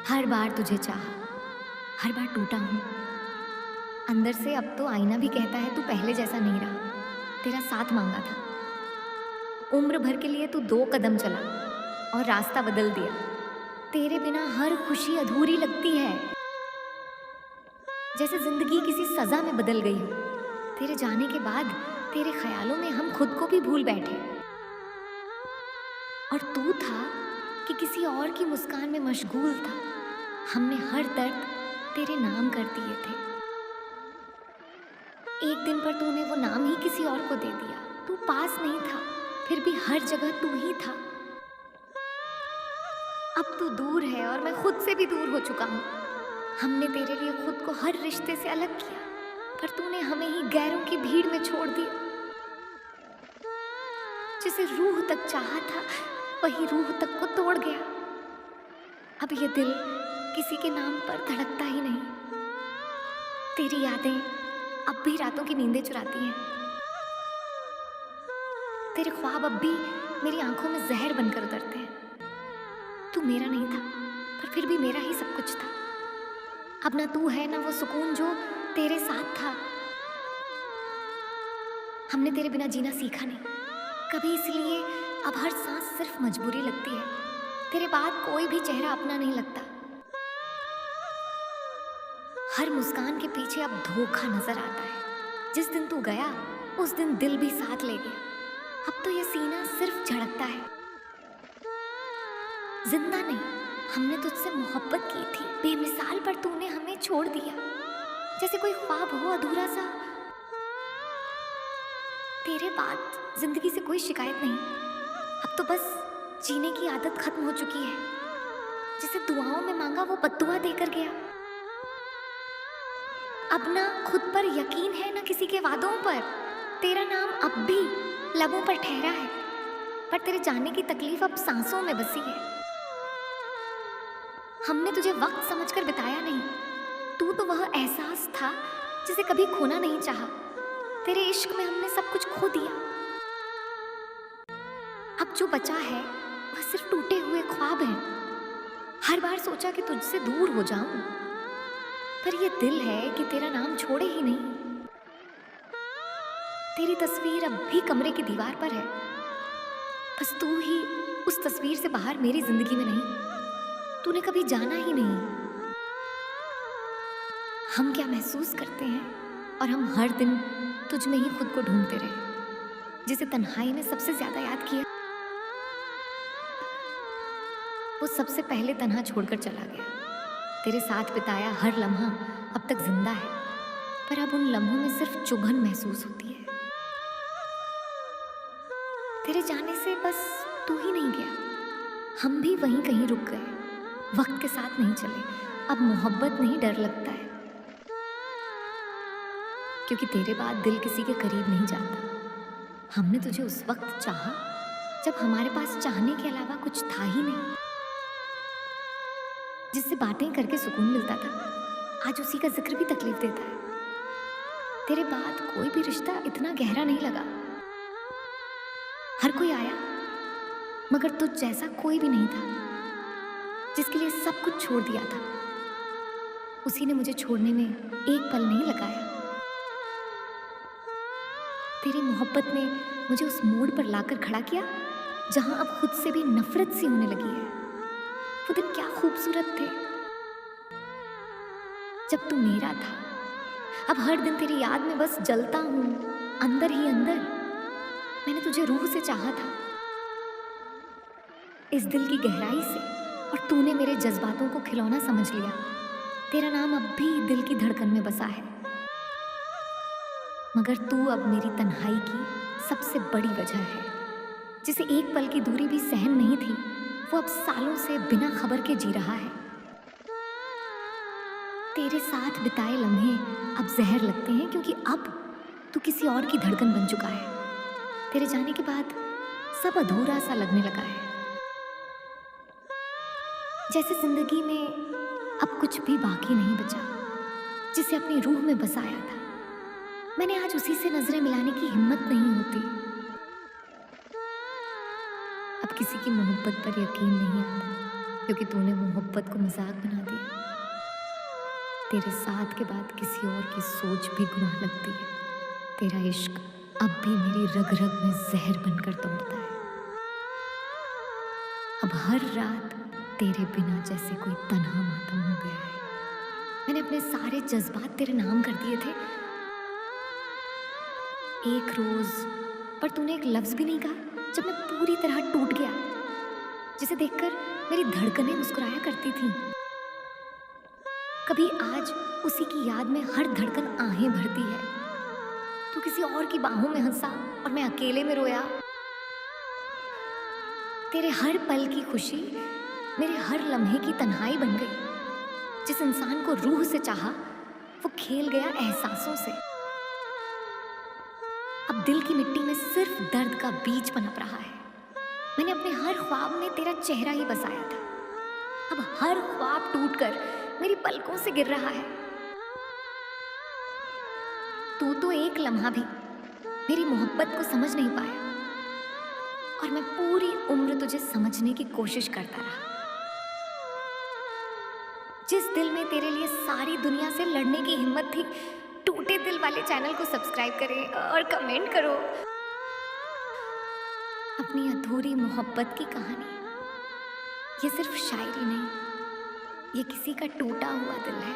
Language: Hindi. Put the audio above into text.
हर बार तुझे चाहा, हर बार टूटा हूँ। अंदर से अब तो आईना भी कहता है तू पहले जैसा नहीं रहा। तेरा साथ मांगा था, उम्र भर के लिए तू 2 कदम चला और रास्ता बदल दिया। तेरे बिना हर खुशी अधूरी लगती है, जैसे जिंदगी किसी सजा में बदल गई हो। तेरे जाने के बाद तेरे ख्यालों में हम खुद को भी भूल बैठे। और तू था कि किसी और की मुस्कान में मशगूल था। हमने हर दर्द तेरे नाम कर दिए थे। एक दिन पर तूने वो नाम ही किसी और को दे दिया। तू पास नहीं था, फिर भी हर जगह तू ही था। अब तू दूर है और मैं खुद से भी दूर हो चुका हूँ। हमने तेरे लिए खुद को हर रिश्ते से अलग किया, पर तूने हमें ही गैरों की भीड़ में छोड़ दिया। जिसे रूह तक चाहा था, वही रूह तक को तोड़ गया। अब ये दिल किसी के नाम पर धड़कता ही नहीं। तेरी यादें अब भी रातों की नींदें चुराती हैं। तेरे ख्वाब अब भी मेरी आंखों में जहर बनकर उतरते हैं। तू मेरा नहीं था, पर फिर भी मेरा ही सब कुछ था। अब ना तू है, ना वो सुकून जो तेरे साथ था। हमने तेरे बिना जीना सीखा नहीं कभी, इसलिए अब हर सांस सिर्फ मजबूरी लगती है। तेरे बाद कोई भी चेहरा अपना नहीं लगता। हर मुस्कान के पीछे अब धोखा नजर आता है। जिस दिन तू गया, उस दिन दिल भी साथ ले गया। अब तो ये सीना सिर्फ झड़कता है, जिंदा नहीं। हमने तुझसे मोहब्बत की थी बेमिसाल, पर तूने हमें छोड़ दिया। जैसे कोई ख्वाब हो अधूरा सा। तेरे बाद जिंदगी से कोई शिकायत नहीं। अब तो बस जीने की आदत खत्म हो चुकी है। जिसे दुआओं में मांगा वो बद्दुआ देकर गया। अब ना खुद पर यकीन है, ना किसी के वादों पर। तेरा नाम अब भी लबों पर ठहरा है, पर तेरे जाने की तकलीफ अब सांसों में बसी है। हमने तुझे वक्त समझकर बिताया नहीं। तू तो वह एहसास था जिसे कभी खोना नहीं चाहा। तेरे इश्क में हमने सब कुछ खो दिया। अब जो बचा है वह सिर्फ टूटे हुए ख्वाब हैं। हर बार सोचा कि तुझसे दूर हो जाऊं, पर यह दिल है कि तेरा नाम छोड़े ही नहीं। तेरी तस्वीर अब भी कमरे की दीवार पर है, बस तू ही उस तस्वीर से बाहर मेरी जिंदगी में नहीं। तूने कभी जाना ही नहीं हम क्या महसूस करते हैं, और हम हर दिन तुझ में ही खुद को ढूंढते रहे। जिसे तन्हाई में सबसे ज्यादा याद किया, वो सबसे पहले तन्हा छोड़कर चला गया। तेरे साथ बिताया हर लम्हा अब तक जिंदा है, पर अब उन लम्हों में सिर्फ चुभन महसूस होती है। तेरे जाने से बस तू ही नहीं गया, हम भी वहीं कहीं रुक गए। वक्त के साथ नहीं चले। अब मोहब्बत नहीं, डर लगता है, क्योंकि तेरे बाद दिल किसी के करीब नहीं जाता। हमने तुझे उस वक्त चाहा जब हमारे पास चाहने के अलावा कुछ था ही नहीं। जिससे बातें करके सुकून मिलता था, आज उसी का जिक्र भी तकलीफ देता है। तेरे बाद कोई भी रिश्ता इतना गहरा नहीं लगा। हर कोई आया, मगर तुझ जैसा कोई भी नहीं था जिसके लिए सब कुछ छोड़ दिया था। उसी ने मुझे छोड़ने में एक पल नहीं लगाया। तेरी मोहब्बत ने मुझे उस मोड़ पर लाकर खड़ा किया जहां अब खुद से भी नफरत सी होने लगी है। वो दिन क्या खूबसूरत थे जब तू मेरा था। अब हर दिन तेरी याद में बस जलता हूं, अंदर ही अंदर। मैंने तुझे रूह से चाहा था, इस दिल की गहराई से, और तूने मेरे जज्बातों को खिलौना समझ लिया। तेरा नाम अब भी दिल की धड़कन में बसा है, मगर तू अब मेरी तन्हाई की सबसे बड़ी वजह है। जिसे एक पल की दूरी भी सहन नहीं थी, वो अब सालों से बिना खबर के जी रहा है। तेरे साथ बिताए लम्हे अब जहर लगते हैं, क्योंकि अब तू किसी और की धड़कन बन चुका है। तेरे जाने के बाद सब अधूरा सा लगने लगा है, जैसे जिंदगी में अब कुछ भी बाकी नहीं बचा जिसे अपनी रूह में बसाया था। मैंने आज उसी से नजरें मिलाने की हिम्मत नहीं होती। अब किसी की मोहब्बत पर यकीन नहीं आता। क्योंकि तूने मोहब्बत को मजाक बना दिया। तेरे साथ के बाद किसी और की सोच भी गुनाह लगती है। तेरा इश्क अब भी मेरी रग रग में जहर बनकर दौड़ता है। अब हर रात तेरे बिना जैसे कोई तन्हा मातम हो गया है। मैंने अपने सारे जज्बात तेरे नाम कर दिए थे। एक रोज पर तूने एक लफ्ज भी नहीं कहा जब मैं पूरी तरह टूट गया, जिसे देखकर मेरी धड़कनें मुस्कुराया करती थीं। कभी आज उसी की याद में हर धड़कन आहें भरती है। तू किसी और की बाहों में हंसा और मैं अकेले में रोया। तेरे हर पल की खुशी मेरे हर लम्हे की तन्हाई बन गई। जिस इंसान को रूह से चाहा वो खेल गया एहसासों से। अब दिल की मिट्टी में सिर्फ दर्द का बीज पनप रहा है। मैंने अपने हर ख्वाब में तेरा चेहरा ही बसाया था। अब हर ख्वाब टूटकर मेरी पलकों से गिर रहा है। तू तो एक लम्हा भी मेरी मोहब्बत को समझ नहीं पाया और मैं पूरी उम्र तुझे समझने की कोशिश करता रहा। जिस दिल में तेरे लिए सारी दुनिया से लड़ने की हिम्मत थी, टूटे दिल वाले चैनल को सब्सक्राइब करें और कमेंट करो। अपनी अधूरी मोहब्बत की कहानी ये सिर्फ शायरी नहीं, ये किसी का टूटा हुआ दिल है।